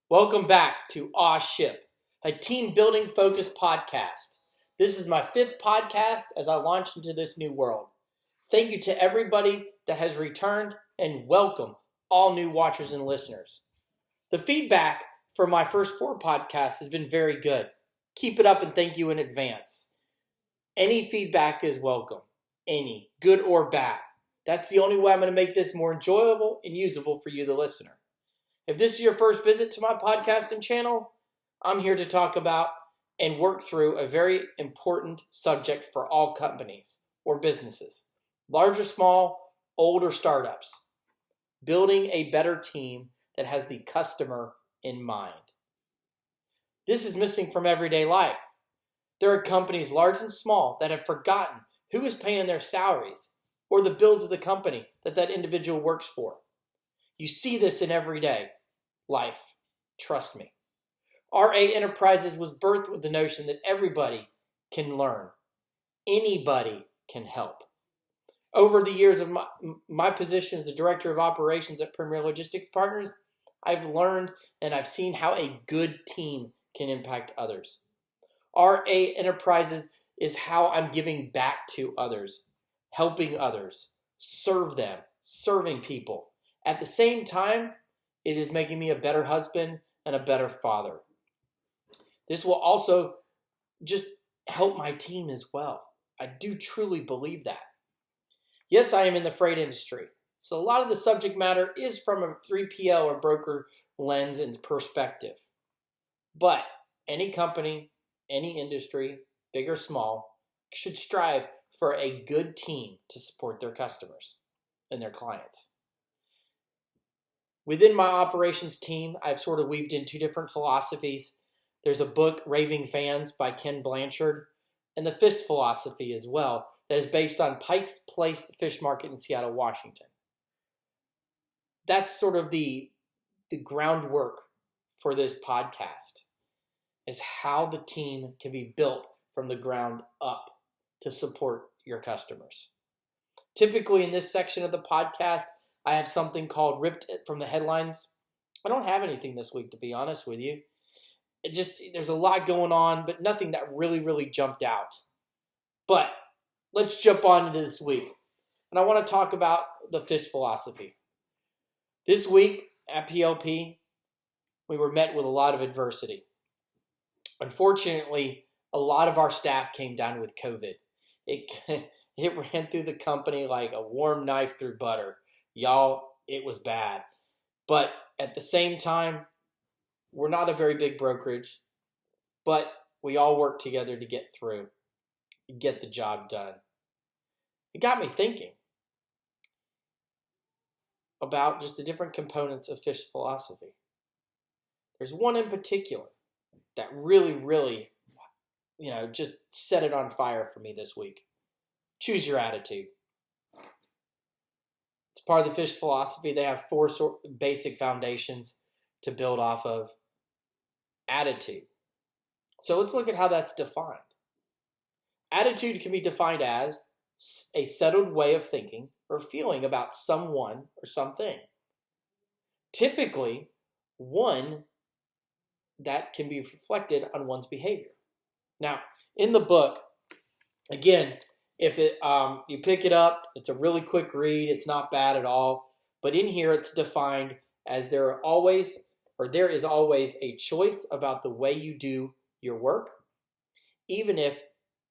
Welcome back to Aw Ship, a team building focused podcast. This is my fifth podcast as I launch into this new world. Thank you to everybody that has returned and welcome all new watchers and listeners. The feedback for my first four podcasts has been very good. Keep it up and thank you in advance. Any feedback is welcome. Any, good or bad. That's the only way I'm going to make this more enjoyable and usable for you, the listener. If this is your first visit to my podcasting channel, I'm here to talk about and work through a very important subject for all companies or businesses, large or small, old or startups. Building a better team that has the customer in mind. This is missing from everyday life. There are companies large and small that have forgotten who is paying their salaries or the bills of the company that individual works for. You see this in everyday life. Trust me. RA Enterprises was birthed with the notion that everybody can learn. Anybody can help. Over the years of my position as the Director of Operations at Premier Logistics Partners, I've learned and I've seen how a good team can impact others. RA Enterprises is how I'm giving back to others, helping others, serve them, serving people. At the same time, it is making me a better husband and a better father. This will also just help my team as well. I do truly believe that. Yes, I am in the freight industry, so a lot of the subject matter is from a 3PL or broker lens and perspective. But any company, any industry, big or small, should strive for a good team to support their customers and their clients. Within my operations team, I've sort of weaved in two different philosophies. There's a book, Raving Fans by Ken Blanchard, and the FIST philosophy as well, that is based on Pike's Place Fish Market in Seattle, Washington. That's sort of the groundwork for this podcast, is how the team can be built from the ground up to support your customers. Typically in this section of the podcast, I have something called Ripped from the Headlines. I don't have anything this week, to be honest with you. There's a lot going on, but nothing that really jumped out. But let's jump on into this week. And I want to talk about the FIST philosophy. This week at PLP, we were met with a lot of adversity. Unfortunately, a lot of our staff came down with COVID. It ran through the company like a warm knife through butter. Y'all, it was bad. But at the same time, we're not a very big brokerage, but we all work together to get through, get the job done. It got me thinking about just the different components of FIST philosophy. There's one in particular that really, just set it on fire for me this week. Choose your attitude. It's part of the FIST philosophy. They have four basic foundations to build off of. Attitude. So let's look at how that's defined. Attitude can be defined as a settled way of thinking or feeling about someone or something. Typically, one that can be reflected on one's behavior. Now, in the book, again, if you pick it up, it's a really quick read. It's not bad at all. But in here, it's defined as there is always a choice about the way you do your work, even if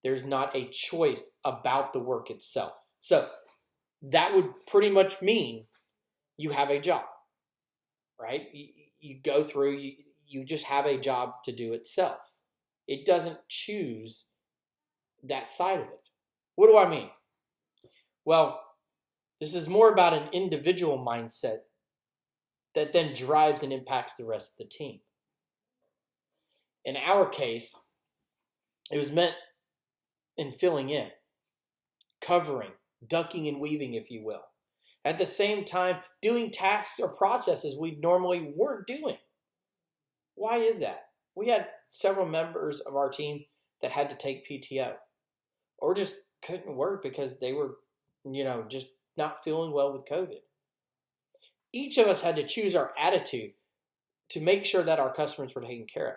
there's not a choice about the work itself. So that would pretty much mean you have a job, right? You go through, you just have a job to do itself. It doesn't choose that side of it. What do I mean? Well, this is more about an individual mindset that then drives and impacts the rest of the team. In our case, it was meant in filling in, covering, ducking and weaving, if you will. At the same time, doing tasks or processes we normally weren't doing. Why is that? We had several members of our team that had to take PTO or just couldn't work because they were, just not feeling well with COVID. Each of us had to choose our attitude to make sure that our customers were taken care of.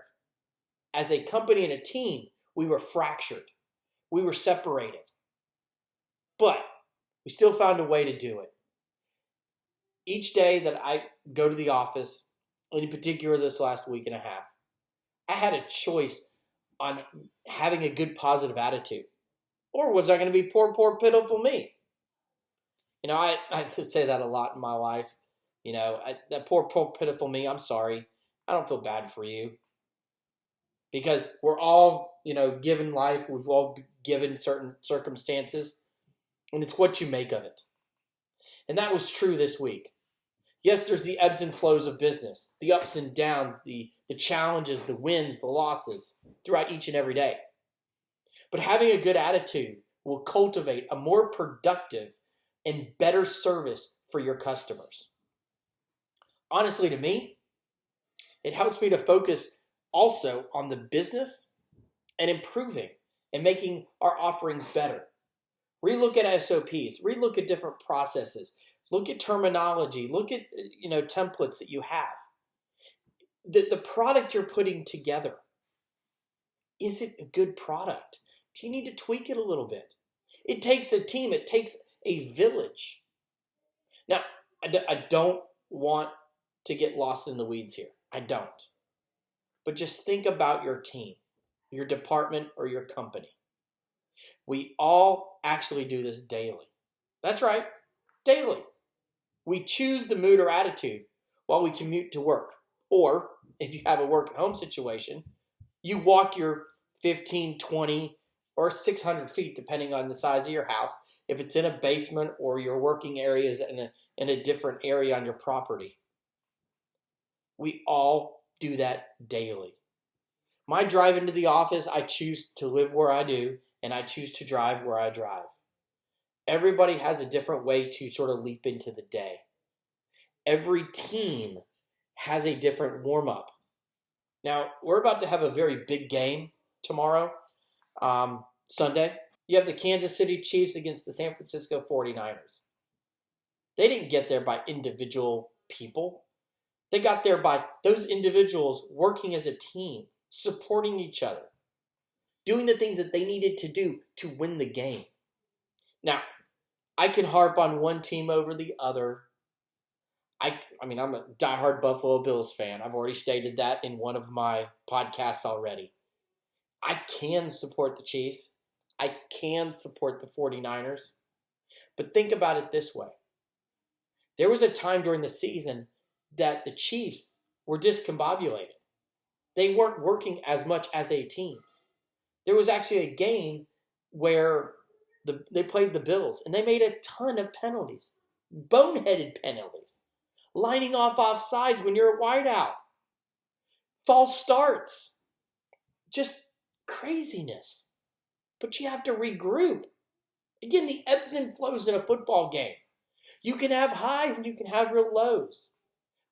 As a company and a team, we were fractured. We were separated. But we still found a way to do it. Each day that I go to the office, in particular this last week and a half, I had a choice on having a good positive attitude. Or was I going to be poor, pitiful me? I say that a lot in my life. That poor, pitiful me, I'm sorry. I don't feel bad for you. Because we're all, given life. We've all given certain circumstances. And it's what you make of it. And that was true this week. Yes, there's the ebbs and flows of business, the ups and downs, the challenges, the wins, the losses throughout each and every day. But having a good attitude will cultivate a more productive and better service for your customers. Honestly, to me, it helps me to focus also on the business and improving and making our offerings better. Relook at SOPs, relook at different processes, look at terminology, look at templates that you have. The product you're putting together, is it a good product? Do you need to tweak it a little bit? It takes a team, it takes a village. Now, I don't want to get lost in the weeds here. I don't. But just think about your team, your department, or your company. We all actually do this daily. That's right, daily. We choose the mood or attitude while we commute to work. Or, if you have a work-at-home situation, you walk your 15, 20, or 600 feet, depending on the size of your house, if it's in a basement or your working area is in a different area on your property. We all do that daily. My drive into the office, I choose to live where I do, and I choose to drive where I drive. Everybody has a different way to sort of leap into the day. Every team has a different warm-up. Now, we're about to have a very big game tomorrow, Sunday. You have the Kansas City Chiefs against the San Francisco 49ers. They didn't get there by individual people. They got there by those individuals working as a team, supporting each other, doing the things that they needed to do to win the game. Now, I can harp on one team over the other. I'm a diehard Buffalo Bills fan. I've already stated that in one of my podcasts already. I can support the Chiefs. I can support the 49ers. But think about it this way. There was a time during the season that the Chiefs were discombobulated. They weren't working as much as a team. There was actually a game where they played the Bills, and they made a ton of penalties. Boneheaded penalties. Lining off sides when you're at wideout. False starts. Just craziness. But you have to regroup. Again, the ebbs and flows in a football game. You can have highs and you can have real lows.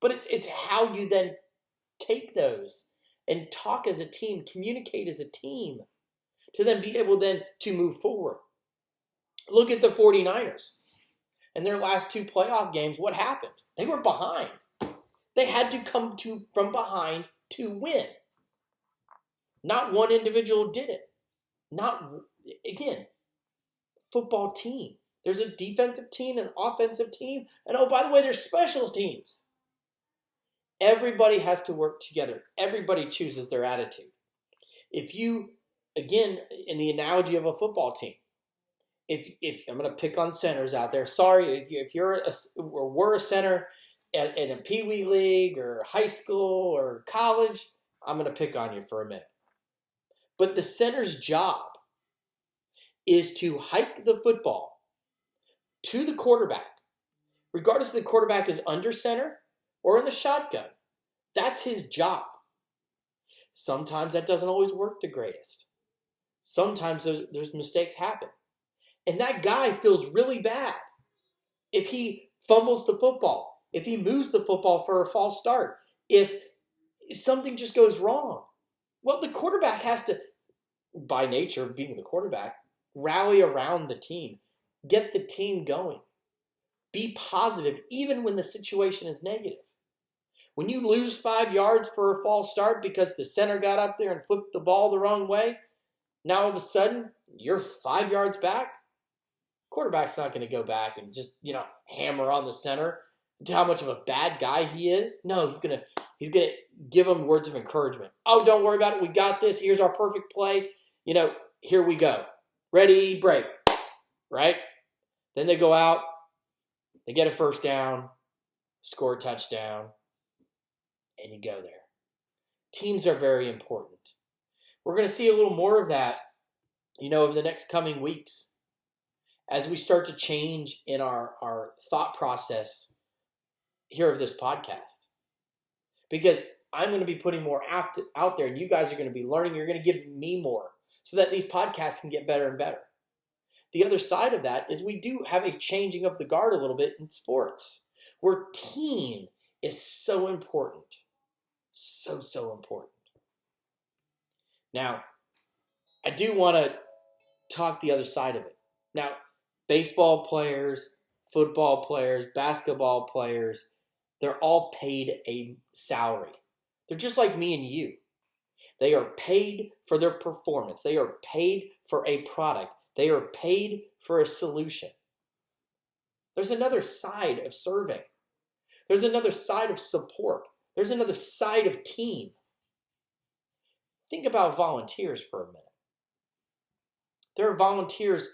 But it's how you then take those and talk as a team, communicate as a team, to then be able then to move forward. Look at the 49ers. In their last two playoff games, what happened? They were behind. They had to come from behind to win. Not one individual did it. Again, football team. There's a defensive team, an offensive team, and oh, by the way, there's special teams. Everybody has to work together. Everybody chooses their attitude. If you, again, in the analogy of a football team, if I'm going to pick on centers out there, sorry, if you're or were a center in a Pee-wee league or high school or college, I'm going to pick on you for a minute. But the center's job is to hike the football to the quarterback, regardless if the quarterback is under center or in the shotgun. That's his job. Sometimes that doesn't always work the greatest. Sometimes those mistakes happen. And that guy feels really bad if he fumbles the football, if he moves the football for a false start, if something just goes wrong. Well, the quarterback has to, by nature of being the quarterback, rally around the team, get the team going, be positive even when the situation is negative. When you lose 5 yards for a false start because the center got up there and flipped the ball the wrong way, now all of a sudden you're 5 yards back. Quarterback's not going to go back and just, hammer on the center to how much of a bad guy he is. No, he's going to give him words of encouragement. Oh, don't worry about it. We got this. Here's our perfect play. Here we go. Ready, break. Right? Then they go out. They get a first down, score a touchdown, and you go there. Teams are very important. We're going to see a little more of that, over the next coming weeks as we start to change in our thought process here of this podcast. Because I'm going to be putting more out there, and you guys are going to be learning. You're going to give me more so that these podcasts can get better and better. The other side of that is we do have a changing of the guard a little bit in sports, where team is so important. So important. Now, I do want to talk the other side of it. Now, baseball players, football players, basketball players, they're all paid a salary. They're just like me and you. They are paid for their performance. They are paid for a product. They are paid for a solution. There's another side of serving. There's another side of support. There's another side of team. Think about volunteers for a minute. There are volunteers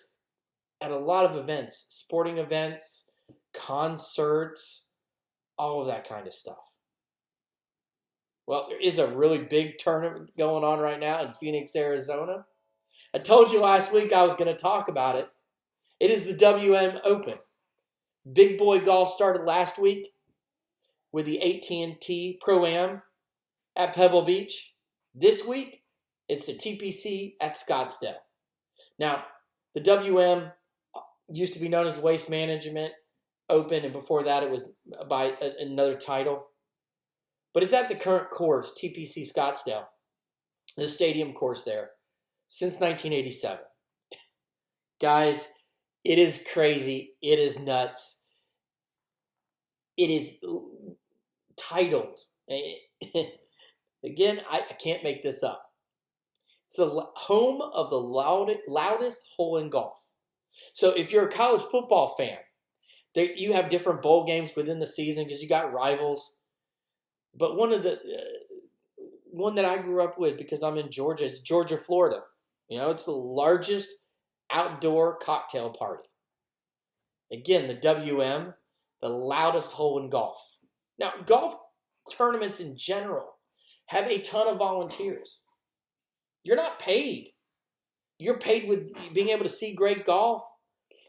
at a lot of events, sporting events, concerts, all of that kind of stuff. Well, there is a really big tournament going on right now in Phoenix, Arizona. I told you last week I was going to talk about it. It is the WM Open. Big boy golf started last week with the AT&T Pro-Am at Pebble Beach. This week, it's the TPC at Scottsdale. Now, the WM used to be known as Waste Management Open, and before that it was by another title. But it's at the current course, TPC Scottsdale, the stadium course there, since 1987. Guys, it is crazy. It is nuts. It is titled, again, I can't make this up. It's the home of the loudest hole in golf. So if you're a college football fan, you have different bowl games within the season because you got rivals. But one that I grew up with because I'm in Georgia is Georgia, Florida. It's the largest outdoor cocktail party. Again, the WM, the loudest hole in golf. Now, golf tournaments in general have a ton of volunteers. You're not paid. You're paid with being able to see great golf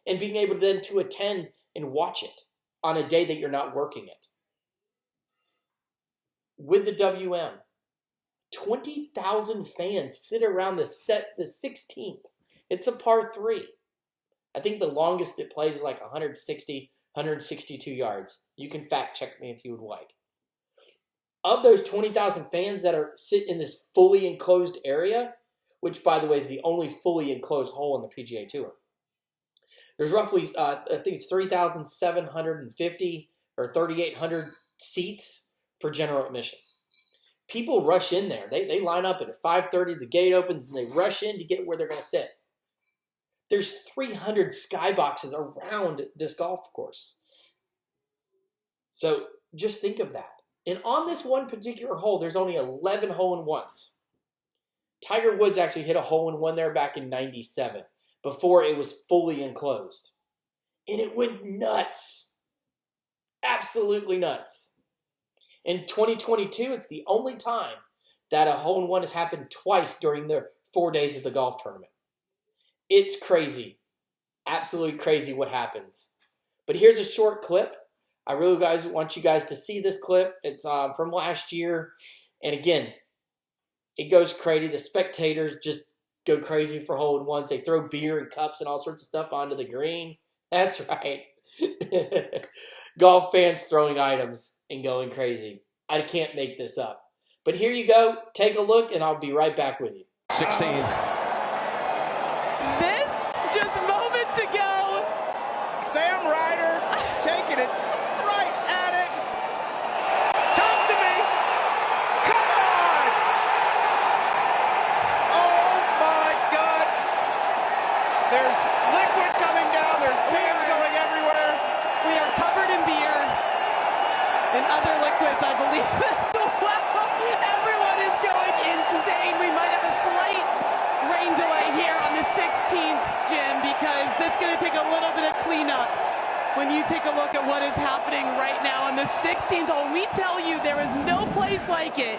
and being able then to attend and watch it on a day that you're not working it. With the WM, 20,000 fans sit around the 16th. It's a par 3. I think the longest it plays is like 160, 162 yards. You can fact check me if you would like. Of those 20,000 fans that are sitting in this fully enclosed area, which by the way is the only fully enclosed hole in the PGA Tour, there's roughly, I think it's 3,750 or 3,800 seats for general admission. People rush in there. They line up at 5:30, the gate opens, and they rush in to get where they're going to sit. There's 300 skyboxes around this golf course. So just think of that. And on this one particular hole, there's only 11 hole-in-ones. Tiger Woods actually hit a hole-in-one there back in 97, before it was fully enclosed. And it went nuts. Absolutely nuts. In 2022, it's the only time that a hole-in-one has happened twice during the 4 days of the golf tournament. It's crazy. Absolutely crazy what happens. But here's a short clip. I really want you guys to see this clip. It's from last year. And again, it goes crazy. The spectators just go crazy for hole-in-ones. They throw beer and cups and all sorts of stuff onto the green. That's right. Golf fans throwing items and going crazy. I can't make this up. But here you go. Take a look, and I'll be right back with you. 16. This just moments ago. Sam Ryder taking it right at it. Talk to me. place like it,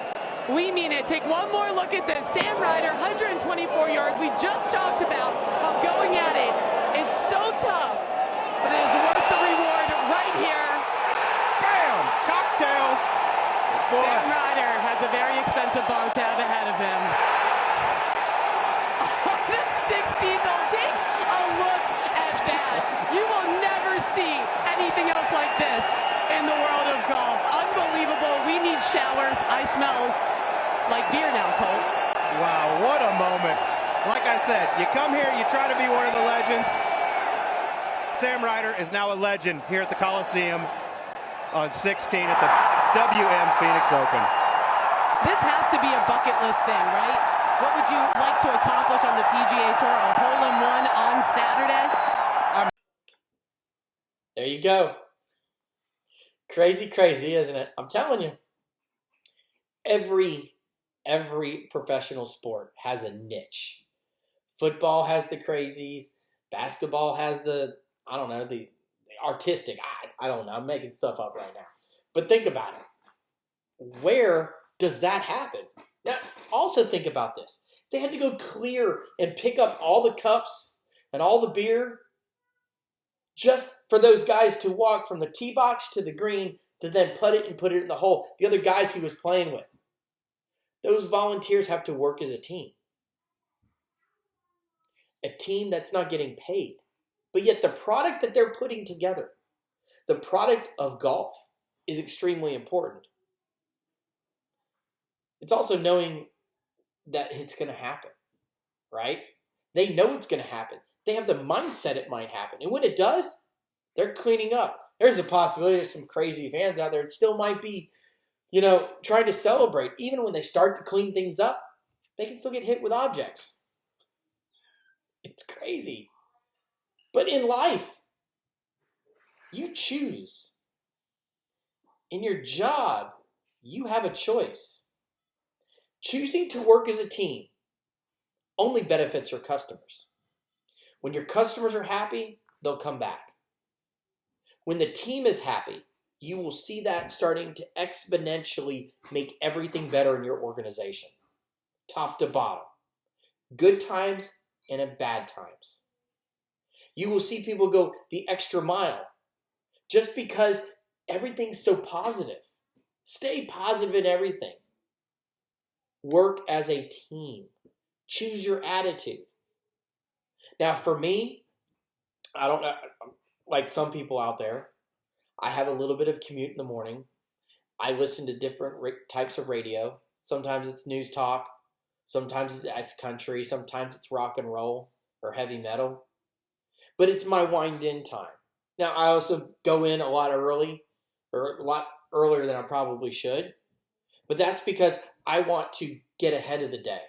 we mean it. Take one more look at this. Sam Ryder, 124 yards. We just talked about how going at it is so tough, but it is worth the reward right here. Bam! Cocktails. Boy. Sam Ryder has a very expensive bar tab ahead of him. On the 16th hole, take a look at that. You will never see anything else like this in the world of golf. Unbelievable. We need showers. I smell like beer now, Colt. Wow, what a moment. Like I said, you come here, you try to be one of the legends. Sam Ryder is now a legend here at the Coliseum on 16 at the WM Phoenix Open. This has to be a bucket list thing, right? What would you like to accomplish on the PGA Tour? A hole-in-one on Saturday? There you go. Crazy, crazy, isn't it? I'm telling you. Every professional sport has a niche. Football has the crazies. Basketball has the artistic. I don't know. I'm making stuff up right now. But think about it. Where does that happen? Now, also think about this. They had to go clear and pick up all the cups and all the beer just for those guys to walk from the tee box to the green to then put it in the hole. The other guys he was playing with. Those volunteers have to work as a team. A team that's not getting paid. But yet the product that they're putting together, the product of golf, is extremely important. It's also knowing that it's going to happen, right? They know it's going to happen. They have the mindset it might happen. And when it does, they're cleaning up. There's a possibility there's some crazy fans out there. It still might be, trying to celebrate. Even when they start to clean things up, they can still get hit with objects. It's crazy. But in life, you choose. In your job, you have a choice. Choosing to work as a team only benefits your customers. When your customers are happy, they'll come back. When the team is happy, you will see that starting to exponentially make everything better in your organization. Top to bottom. Good times and in bad times. You will see people go the extra mile just because everything's so positive. Stay positive in everything. Work as a team. Choose your attitude. Now, for me, I don't know, like some people out there, I have a little bit of commute in the morning. I listen to different types of radio. Sometimes it's news talk. Sometimes it's country. Sometimes it's rock and roll or heavy metal. But it's my wind-in time. Now, I also go in a lot early, or a lot earlier than I probably should. But that's because I want to get ahead of the day.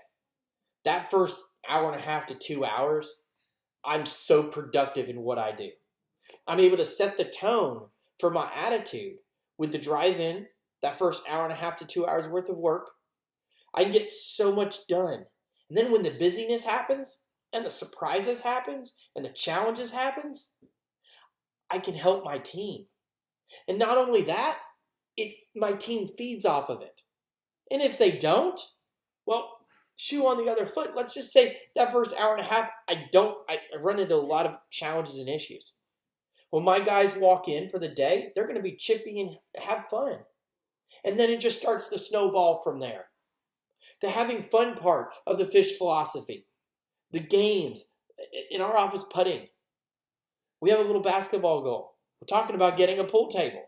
That first hour and a half to 2 hours, I'm so productive in what I do. I'm able to set the tone for my attitude with the drive-in, that first hour and a half to 2 hours worth of work. I can get so much done. And then when the busyness happens, and the surprises happens, and the challenges happens, I can help my team. And not only that, my team feeds off of it. And if they don't, well, shoe on the other foot. Let's just say that first hour and a half, I run into a lot of challenges and issues. When my guys walk in for the day, they're going to be chippy and have fun. And then it just starts to snowball from there. The having fun part of the fish philosophy. The games. In our office, putting. We have a little basketball goal. We're talking about getting a pool table.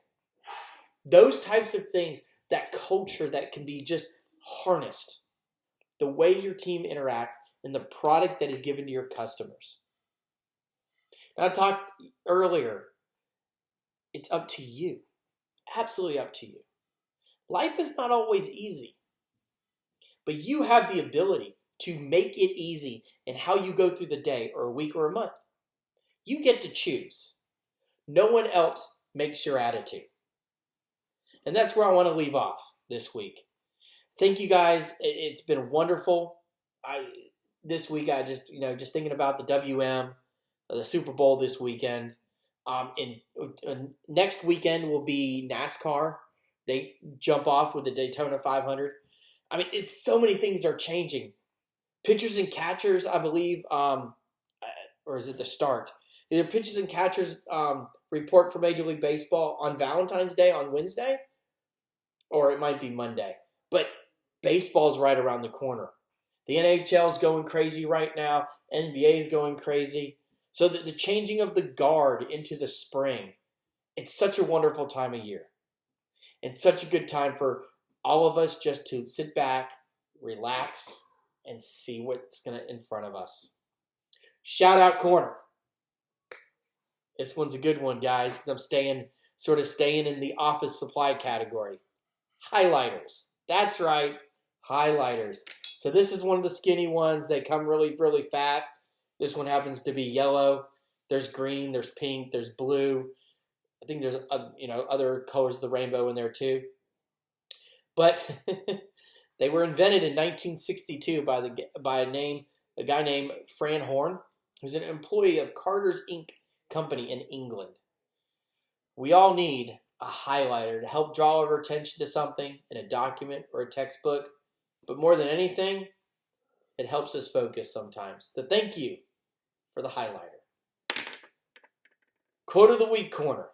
Those types of things, that culture that can be just harnessed. The way your team interacts and the product that is given to your customers. Now, I talked earlier, it's up to you. Absolutely up to you. Life is not always easy. But you have the ability to make it easy in how you go through the day or a week or a month. You get to choose. No one else makes your attitude. And that's where I want to leave off this week. Thank you guys. It's been wonderful. This week I just thinking about the WM, the Super Bowl this weekend. And next weekend will be NASCAR. they jump off with the Daytona 500. I mean, it's so many things are changing. Pitchers and catchers, I believe, or is it the start? Either pitchers and catchers report for Major League Baseball on Valentine's Day on Wednesday, or it might be Monday. But baseball's right around the corner. The NHL is going crazy right now. NBA is going crazy. So the changing of the guard into the spring, it's such a wonderful time of year. It's such a good time for all of us just to sit back, relax, and see what's in front of us. Shout out corner. This one's a good one, guys, because I'm staying in the office supply category. Highlighters. That's right, highlighters. So this is one of the skinny ones. They come really, really fat. This one happens to be yellow. There's green, there's pink, there's blue. I think there's other colors of the rainbow in there too. But they were invented in 1962 by a guy named Fran Horn, who's an employee of Carter's Ink Company in England. We all need a highlighter to help draw our attention to something in a document or a textbook. But more than anything, it helps us focus sometimes. So thank you for the highlighter. Quote of the week corner.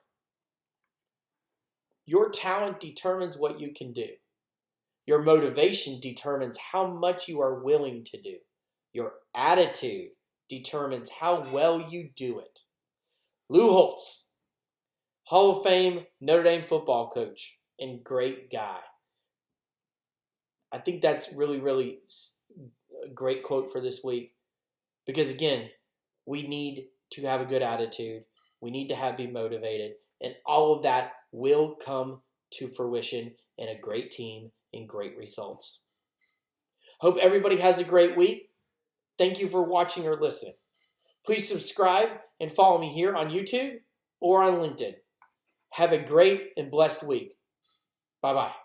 Your talent determines what you can do. Your motivation determines how much you are willing to do. Your attitude determines how well you do it. Lou Holtz, Hall of Fame Notre Dame football coach and great guy. I think that's really, really a great quote for this week because, again, we need to have a good attitude. We need to be motivated, and all of that will come to fruition in a great team and great results. Hope everybody has a great week. Thank you for watching or listening. Please subscribe and follow me here on YouTube or on LinkedIn. Have a great and blessed week. Bye-bye.